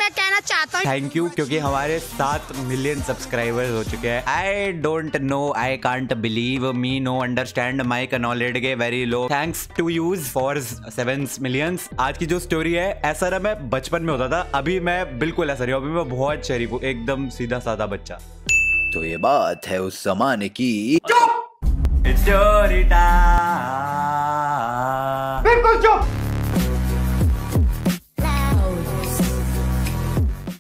मैं कहना चाहता हूँ थैंक यू, क्योंकि हमारे 7 मिलियन सब्सक्राइबर्स हो चुके हैं। I don't know, I can't believe me, no understand, my acknowledge very low, thanks to use for 7 millions. आज की जो स्टोरी है, ऐसा ना मैं बचपन में होता था, अभी मैं बिल्कुल ऐसा नहीं हूँ, अभी मैं बहुत शरीफ हूँ, एकदम सीधा साधा बच्चा। तो ये बात है उस जमाने की। Story time. बिल्कुल चुप।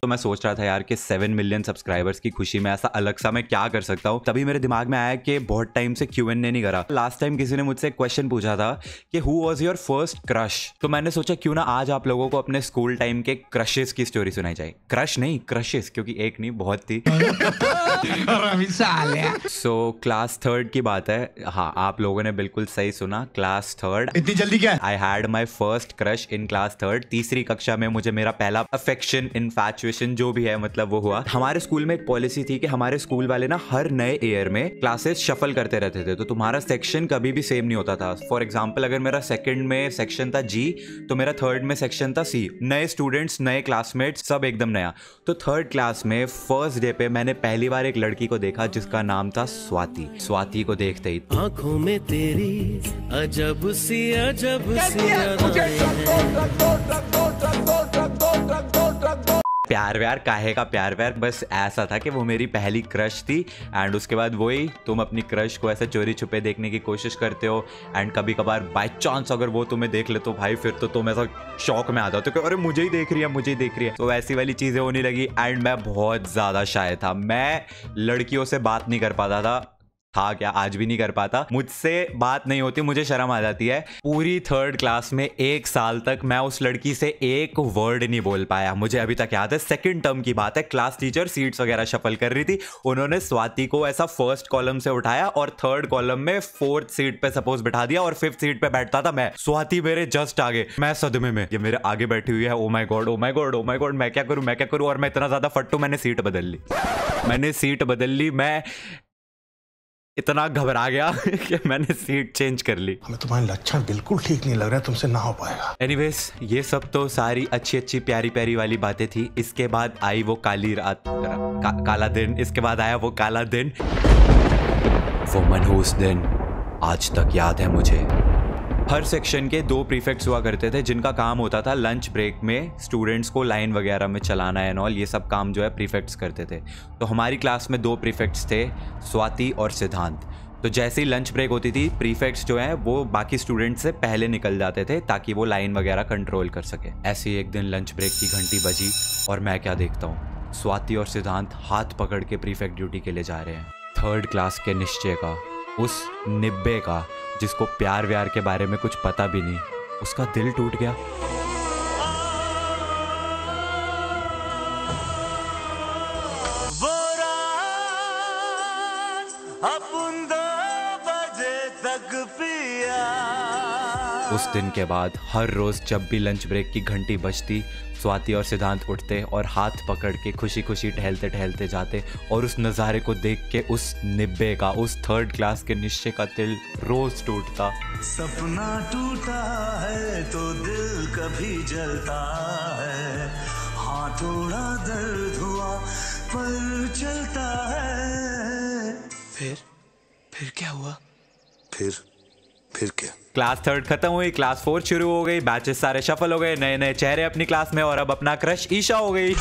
तो मैं सोच रहा था यार कि 7 मिलियन सब्सक्राइबर्स की खुशी में ऐसा अलग सा मैं क्या कर सकता हूँ। तभी मेरे दिमाग में आया कि बहुत टाइम से Q&A नहीं करा। लास्ट टाइम किसी ने मुझसे क्वेश्चन पूछा था कि who was your first crush. तो मैंने सोचा क्यों ना आज आप लोगों को अपने स्कूल टाइम के क्रशेस की स्टोरी सुनाई जाए। क्रश नहीं, क्रशेस, क्योंकि एक नहीं बहुत थी। सो क्लास 3 की बात है। हाँ, आप लोगों ने बिल्कुल सही सुना, क्लास 3। इतनी जल्दी क्या? I had my first crush in class 3। तीसरी कक्षा में मुझे मेरा पहला अफेक्शन, इनफैचुएशन जो भी है मतलब वो हुआ। हमारे स्कूल में एक पॉलिसी थी कि हमारे स्कूल वाले ना हर नए ईयर में क्लासेस शफल करते रहते थे, तो तुम्हारा सेक्शन कभी भी सेम नहीं होता था। फॉर एग्जांपल, अगर मेरा सेकंड में सेक्शन था G, तो मेरा थर्ड में सेक्शन था C। नए स्टूडेंट्स, नए क्लासमेट्स, सब एकदम नया। तो थर्ड क्लास में फर्स्ट डे पे मैंने पहली बार एक लड़की को देखा जिसका नाम था स्वाति। स्वाति को देखते ही आंखों में तेरी अजब सी प्यार व्यार काहे का प्यार व्यार, बस ऐसा था कि वो मेरी पहली क्रश थी। एंड उसके बाद वही, तुम अपनी क्रश को ऐसे चोरी छुपे देखने की कोशिश करते हो, एंड कभी कभार बाय चांस अगर वो तुम्हें देख ले तो भाई फिर तो तुम ऐसा शौक में आ जाते हो कि अरे मुझे ही देख रही है, मुझे ही देख रही है। तो ऐसी वाली चीजें होने लगी। एंड मैं बहुत ज्यादा शाय था, मैं लड़कियों से बात नहीं कर पाता था क्या आज भी नहीं कर पाता। मुझसे बात नहीं होती, मुझे शर्म आ जाती है। पूरी थर्ड क्लास में 1 साल तक मैं उस लड़की से एक वर्ड नहीं बोल पाया। मुझे अभी तक याद है, सेकंड टर्म की बात है, क्लास टीचर सीट्स वगैरह शफल कर रही थी, उन्होंने स्वाति को ऐसा फर्स्ट कॉलम से उठाया और थर्ड कॉलम में 4th सीट पे सपोज बैठा दिया और 5th सीट पे बैठता था मैं। स्वाति मेरे जस्ट आगे, मैं सदमे में, ये मेरे आगे बैठी हुई है। Oh my God, oh my God, oh my God, मैं क्या करूं, मैं क्या करूं। और मैं इतना ज्यादा फट्टू, मैंने सीट बदल ली। मैं इतना घबरा गया कि मैंने सीट चेंज कर ली। हमें तुम्हारे लक्षण बिल्कुल ठीक नहीं लग रहा है, तुमसे ना हो पाएगा। एनीवेज, ये सब तो सारी अच्छी प्यारी प्यारी वाली बातें थी। इसके बाद आई वो काली रात, काला दिन। इसके बाद आया वो काला दिन, वो मनहूस दिन आज तक याद है मुझे। हर सेक्शन के 2 प्रीफेक्ट्स हुआ करते थे जिनका काम होता था लंच ब्रेक में स्टूडेंट्स को लाइन वगैरह में चलाना एंड ऑल। ये सब काम जो है प्रीफेक्ट्स करते थे। तो हमारी क्लास में 2 प्रीफेक्ट्स थे, स्वाति और सिद्धांत। तो जैसे ही लंच ब्रेक होती थी, प्रीफेक्ट्स जो हैं वो बाकी स्टूडेंट्स से पहले निकल जाते थे ताकि वो लाइन वगैरह कंट्रोल कर सके। ऐसे ही एक दिन लंच ब्रेक की घंटी बजी और मैं क्या देखता हूँ, स्वाति और सिद्धांत हाथ पकड़ के प्रीफेक्ट ड्यूटी के लिए जा रहे हैं। थर्ड क्लास के निश्चय का, उस निब्बे का जिसको प्यार व्यार के बारे में कुछ पता भी नहीं, उसका दिल टूट गया। वो रात अपन 2 बजे तक पिया। उस दिन के बाद हर रोज जब भी लंच ब्रेक की घंटी बजती, स्वाति और सिद्धांत उठते और हाथ पकड़ के खुशी खुशी टहलते टहलते जाते, और उस नज़ारे को देख के उस निब्बे का, उस थर्ड क्लास के निश्चय का दिल रोज टूटता। सपना टूटा है तो दिल कभी जलता है, हाँ थोड़ा दर्द हुआ पर चलता है। फिर क्या हुआ? फिर क्या? क्लास 3 खत्म हुई, क्लास 4 शुरू हो गई, बैचेस सारे शफल हो गए, नए नए चेहरे अपनी क्लास में, और अब अपना क्रश ईशा हो गई।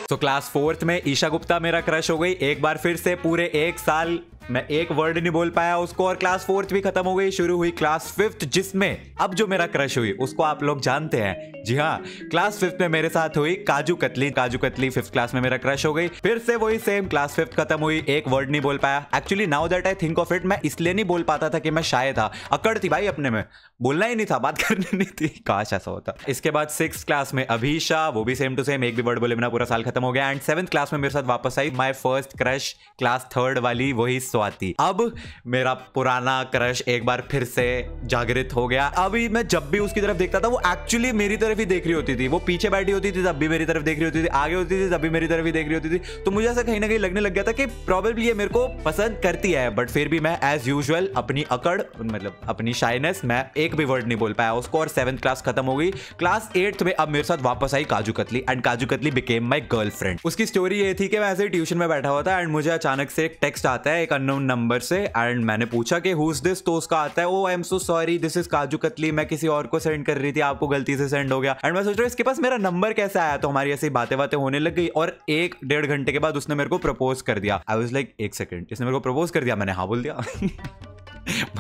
तो क्लास 4th में ईशा गुप्ता मेरा क्रश हो गई। एक बार फिर से पूरे 1 साल मैं एक वर्ड नहीं बोल पाया उसको, और क्लास 4th भी खत्म हो गई। शुरू हुई क्लास 5th, जिसमें अब जो मेरा क्रश हुई उसको आप लोग जानते हैं। जी हाँ, क्लास 5th में मेरे साथ हुई काजू कतली। 5th क्लास में मेरा क्रश हो गई। फिर से वही सेम, क्लास 5th खत्म हुई, एक वर्ड नहीं बोल पाया। Actually now that I think of it, मैं इसलिए नहीं बोल पाता था कि मैं शाय था, अकड़ थी भाई अपने में, बोलना ही नहीं था, बात करनी नहीं थी। काश ऐसा होता। इसके बाद 6th क्लास में अभीशा, वो भी सेम टू सेम, एक भी वर्ड बोले बिना पूरा साल खत्म हो गया। एंड 7th क्लास में मेरे साथ वापस आई my first crush, class 3rd वाली, वही स्वाति। अब मेरा पुराना क्रश एक बार फिर से जागृत हो गया। अभी मैं जब भी उसकी तरफ देखता था वो एक्चुअली मेरी तरफ ही देख रही होती थी। वो पीछे बैठी होती थी तब भी मेरी तरफ देख रही होती थी, आगे होती थी तब भी मेरी तरफ ही देख रही होती थी। तो मुझे ऐसा कहीं ना कहीं लगने लग गया था कि प्रोबेबली ये मेरे को पसंद करती है। बट फिर भी मैं एज यूजुअल अपनी अकड़, मतलब अपनी शाइनेस, मैं एक भी वर्ड नहीं बोल पाया उसको। और 7th क्लास खत्म हो गई। क्लास 8th में अब मेरे साथ वापस आई kaju katli and kaju katli became my girlfriend. उसकी स्टोरी ये थी कि मैं ऐसे ट्यूशन में बैठा हुआ था एंड मुझे अचानक से एक टेक्स्ट आता है एक अननोन नंबर से एंड मैंने पूछा कि हु इज दिस, तो उसका आता है oh I am so sorry this is kaju katli, मैं किसी और को सेंड कर रही थी, आपको गलती से सेंड हो गया। एंड मैं सोच रहा हूँ इसके पास मेरा नंबर कैसे आया। तो हमारी ऐसी बातें होने लग गई और 1-1.5 घंटे के बाद उसने मेरे को प्रपोज कर दिया। आई वाज लाइक एक सेकंड, इसने मेरे को प्रपोज कर दिया? मैंने हाँ बोल दिया।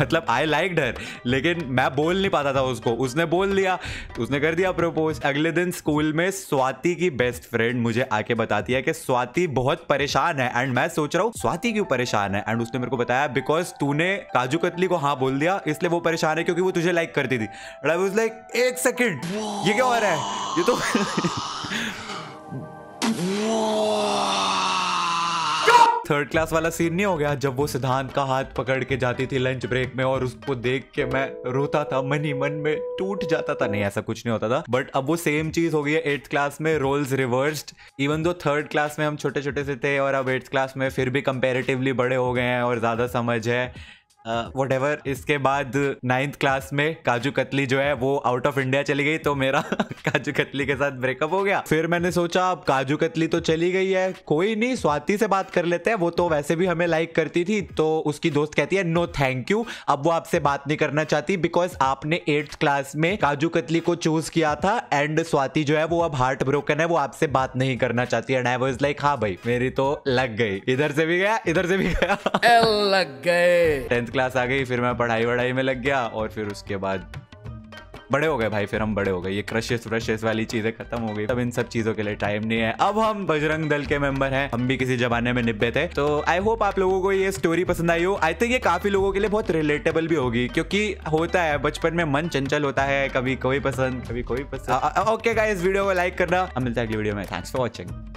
मतलब आई लाइक्ड हर, लेकिन मैं बोल नहीं पाता था उसको। उसने बोल दिया, उसने कर दिया प्रपोज। अगले दिन स्कूल में स्वाति की बेस्ट फ्रेंड मुझे आके बताती है कि स्वाति बहुत परेशान है। एंड मैं सोच रहा हूँ स्वाति क्यों परेशान है। एंड उसने मेरे को बताया बिकॉज तूने काजू कतली को हाँ बोल दिया इसलिए वो परेशान है क्योंकि वो तुझे लाइक करती थी। एंड आई वाज लाइक एक सेकंड, ये क्या हो रहा है? ये तो थर्ड क्लास वाला सीन नहीं हो गया जब वो सिद्धांत का हाथ पकड़ के जाती थी लंच ब्रेक में और उसको देख के मैं रोता था, मन ही मन में टूट जाता था। नहीं ऐसा कुछ नहीं होता था, बट अब वो सेम चीज हो गई है 8th क्लास में, roles reversed. Even though 3rd class में हम छोटे छोटे से थे और अब 8th क्लास में फिर भी कंपैरेटिवली बड़े हो गए हैं और ज्यादा समझ है। व्हाटएवर। इसके बाद 9th क्लास में काजू कतली जो है वो आउट ऑफ इंडिया चली गई तो मेरा काजू कतली के साथ ब्रेकअप हो गया। फिर मैंने सोचा अब काजू कतली तो चली गई है, कोई नहीं स्वाति से बात कर लेते हैं, वो तो वैसे भी हमें लाइक करती थी। तो उसकी दोस्त कहती है नो थैंक यू, अब वो आपसे बात नहीं करना चाहती बिकॉज आपने 8th क्लास में काजू कतली को चूज किया था एंड स्वाति जो है वो अब हार्ट ब्रोकन है, वो आपसे बात नहीं करना चाहती। एंड आई वाज लाइक हाँ भाई मेरी तो लग गई, इधर से भी गया इधर से भी गया, लग गए। 10th क्लास आ गई, फिर मैं पढ़ाई में लग गया और फिर उसके बाद बड़े हो गए भाई। फिर हम बड़े हो गए, ये क्रशेस वाली चीजें खत्म हो गई। अब इन सब चीजों के लिए टाइम नहीं है। अब हम बजरंग दल के मेंबर हैं, हम भी किसी जमाने में निब्बे थे। तो आई होप आप लोगों को ये स्टोरी पसंद आई हो। आई थिंक ये काफी लोगों के लिए बहुत रिलेटेबल भी होगी क्योंकि होता है बचपन में मन चंचल होता है, कभी कोई पसंद कभी कोई पसंद। ओके गाइस, वीडियो को लाइक करना, हम मिलते हैं अगली वीडियो में। Thanks for watching.